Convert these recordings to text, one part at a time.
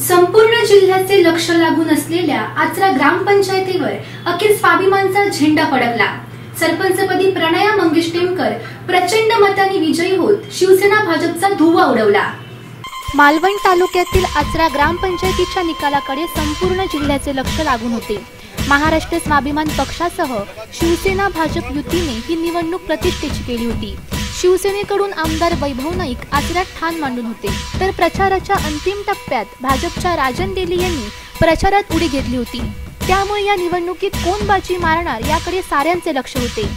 संपूर्ण जिल्ह्याचे लक्ष लागून असलेल्या आचरा ग्रामपंचायतीवर अखेर स्वाभिमानचा झेंडा फडकला। सरपंचपदी प्रणया मंगेश टेमकर प्रचंड मतांनी विजयी होत शिवसेना भाजपचा धुव्वा उडवला। मालवण तालुक्यातील आचरा ग्रामपंचायतीच्या निकालाकडे संपूर्ण जिल्ह्याचे लक्ष लागून होते। महाराष्ट्र स्वाभिमान पक्षासह शिवसेना भाजप युतीने ही निवडणूक प्रतिष्ठेची केली होती। शिवसेनेकडून आमदार वैभव नाईक आचऱ्यात ठाण मांडून होते, तर प्रचाराच्या अंतिम टप्प्यात भाजपच्या राजन डेली यांनी प्रचारात उडी घेतली होती। त्यामुळे या निवडणुकीत कोण बाजी मारणार याकडे साऱ्यांचे लक्ष होते।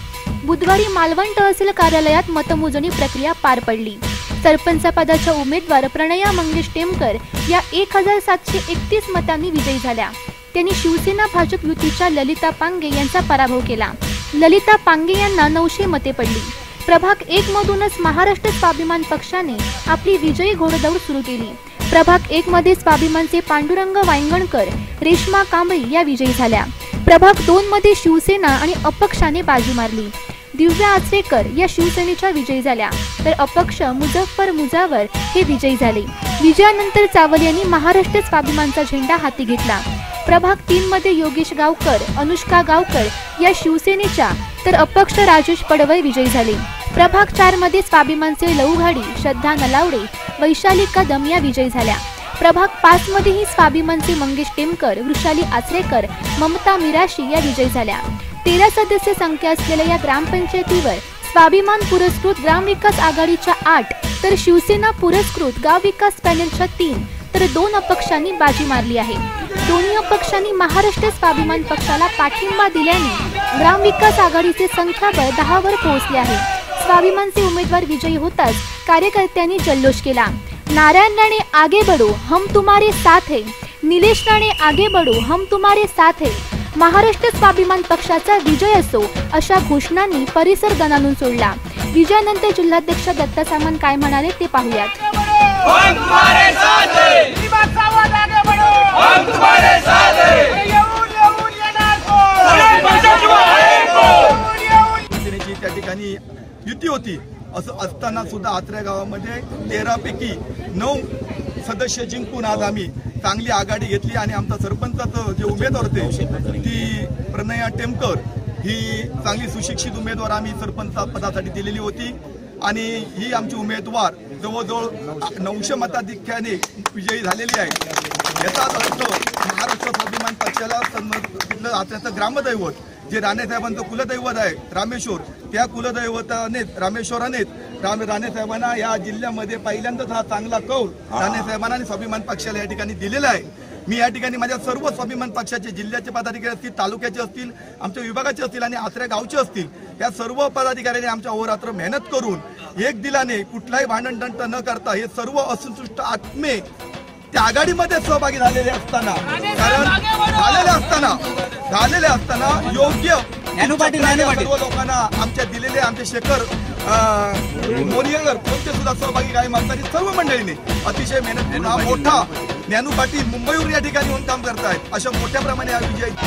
बुधवारी मालवण तहसील कार्यालयात मतमोजणी प्रक्रिया पार पडली। सरपंच पदाच्या उमेदवार प्रणया मंगेश टेमकर या 1731 मतांनी विजयी झाल्या। त्यांनी शिवसेना भाजप युतीच्या ललिता पांगे यांचा पराभव केला। ललिता पांगे यांना 900 मते पडली। प्रभाग 1 मधूनच महाराष्ट्र स्वाभिमान पक्षाने आपली विजयी घोडदौड सुरू केली। प्रभाग 1 मध्ये स्वाभिमानचे पांडुरंग वांगणकर, रेश्मा कांबळी या विजयी झाल्या। प्रभाग 2 मध्ये शिवसेना आणि अपक्षाने बाजी मारली। दिव्या आचरेकर या शिवसेनेच्या विजयी झाल्या, तर अपक्ष मुझफ्फर मुजावर हे विजयी झाले। विजयानंतर चावल यांनी महाराष्ट्र स्वाभिमानचा झेंडा हाती घेतला। प्रभाग 3 मध्ये योगेश गावकर, अनुष्का गावकर या शिवसेनेच्या, तर अपक्ष राजेश पडवळ विजयी झाले। प्रभाग 4 मध्ये स्वाभिमानचे लवघाडी, श्रद्धा नलावडे, वैशाली कदम या विजयी झाल्या। प्रभाग 5 मध्येही स्वाभिमानचे मंगेश टेमकर, वृषाली आचरेकर, ममता मिराशी या विजयी झाल्या। 13 सदस्य संख्या असलेल्या या ग्रामपंचायतीवर स्वाभिमान पुरस्कृत ग्रामविकास आघाडीच्या 8, तर शिवसेना पुरस्कृत गाव विकास पॅनलच्या 3, तर 2 अपक्षांनी बाजी मारली आहे। दोन्ही अपक्षांनी महाराष्ट्र स्वाभिमान पक्षाला पाठिंबा दिल्याने ग्रामविकास आघाडीचे संख्याबळ 10 वर पोहोचले आहे। स्वाभिमानचे उमेदवार विजयी होताच कार्यकर्त्यांनी जल्लोष केला। नारायण राणे आगे बढ़ो, हम तुम्हारे साथ है। निलेश राणे आगे बढ़ो, हम तुम्हारे साथ है। महाराष्ट्र स्वाभिमान पक्षाचा विजय असो अशा घोषणांनी परिसर दणाणून सोडला। विजयानंतर जिल्हाध्यक्ष दत्ता सामंत काय म्हणाले ते पाहूयात। हम तुम्हारे साथ हैं, हम तुम्हारे साथ हैं। शिवसेनेची त्या ठिकाणी युती होती, असं असताना सुद्धा आचरा गावामध्ये 13 पैकी 9 सदस्य जिंकून आज आम्ही चांगली आघाडी घेतली आणि आमचा सरपंचाचं जे उमेदवार होते ती प्रणया टेमकर ही चांगली सुशिक्षित उमेदवार आम्ही सरपंच पदासाठी दिलेली होती आणि ही आमची उमेदवार जवळजवळ 900 मताधिक्याने विजयी झालेली आहे। याचा अर्थ महाराष्ट्र स्वाभिमान पक्षाला तिथलं आचऱ्याचं ग्रामदैवत जे राणेसाहेबांचं कुलदैवत आहे रामेश्वर, त्या कुलदैवताने राणेसाहेबांना या जिल्ह्यामध्ये पहिल्यांदाच हा चांगला कौल राणेसाहेबांना आणि स्वाभिमान पक्षाला या ठिकाणी दिलेला आहे। मी या ठिकाणी माझ्या सर्व स्वाभिमान पक्षाचे जिल्ह्याचे पदाधिकारी असतील, तालुक्याचे असतील, आमच्या विभागाचे असतील आणि आचऱ्या गावचे असतील, या सर्व पदाधिकाऱ्यांनी आमच्या अहोरात्र मेहनत करून एक दिलाने कुठलाही भांडणतंट न करता हे सर्व असंतुष्ट आत्मे त्या आघाडीमध्ये सहभागी झालेले असताना योग्य सर्व लोकांना आमच्या दिलेले आमचे शेखर मोनियर कोणते सुद्धा सहभागी काही मागताना सर्व मंडळीने अतिशय मेहनत करून हा मोठा ज्ञानू पाटील मुंबईवरून या ठिकाणी येऊन काम करतायत। अशा मोठ्या प्रमाणे हा विजय आगे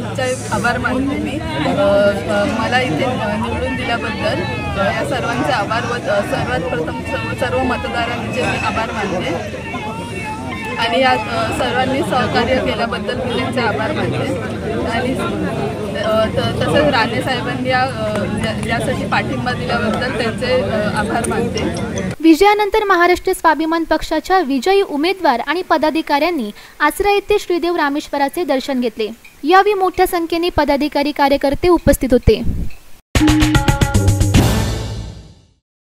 सर्वांचे आभार मानते मी. मला इथे निवडून दिल्याबद्दल या सर्वांचे आभार व सर्वात प्रथम सर्व मतदारांचे मी आभार मानते आणि या सर्वांनी सहकार्य केल्याबद्दल मी त्यांचे आभार मानते आणि तसंच राणे साहेबांनी यासाठी पाठिंबा दिल्याबद्दल त्यांचे आभार मानते. विजयानंतर महाराष्ट्र स्वाभिमान पक्षाच्या विजयी उमेदवार आणि पदाधिकाऱ्यांनी आचरा येथे श्रीदेव रामेश्वराचे दर्शन घेतले. यावेळी मोठ्या संख्येने पदाधिकारी कार्यकर्ते उपस्थित होते.